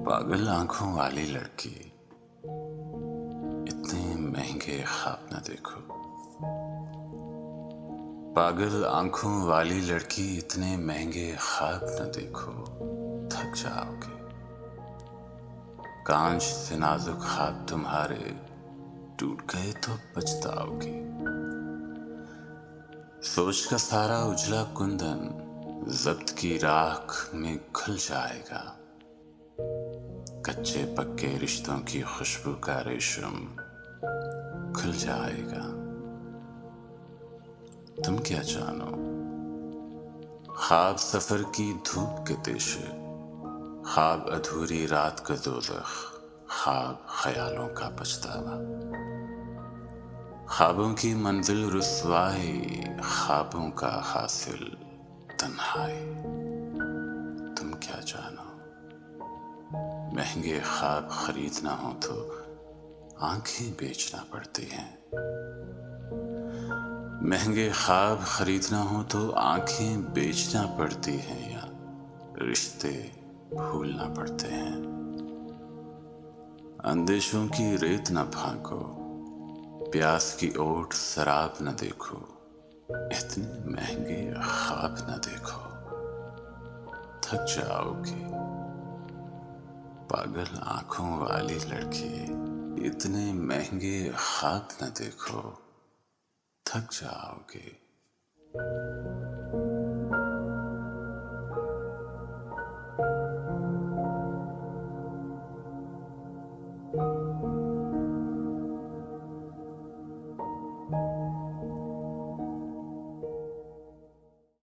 पागल आंखों वाली लड़की, इतने महंगे ख्वाब न देखो। पागल आंखों वाली लड़की, इतने महंगे ख्वाब न देखो, थक जाओगे। कांच से नाजुक ख्वाब तुम्हारे टूट गए तो पछताओगे। सोच का सारा उजला कुंदन जब्त की राख में घुल जाएगा। कच्चे पक्के रिश्तों की खुशबू का रेशम खुल जाएगा। तुम क्या जानो, ख्वाब सफर की धूप के देशे, ख्वाब अधूरी रात का दोज़ख, ख्वाब ख्यालों का पछतावा। ख्वाबों की मंजिल रुस्वाई, ख्वाबों का हासिल तन्हाई। तुम क्या जानो, महंगे ख्वाब खरीदना हो तो आंखें बेचना पड़ती हैं। महंगे ख्वाब खरीदना हो तो आंखें बेचना पड़ती हैं, या रिश्ते भूलना पड़ते हैं। अंदेशों की रेत न फांको, प्यास की ओट शराब न देखो, इतने महंगे ख्वाब न देखो, थक जाओगे। पागल आंखों वाली लड़की, इतने महंगे ख्वाब न देखो, थक जाओगे।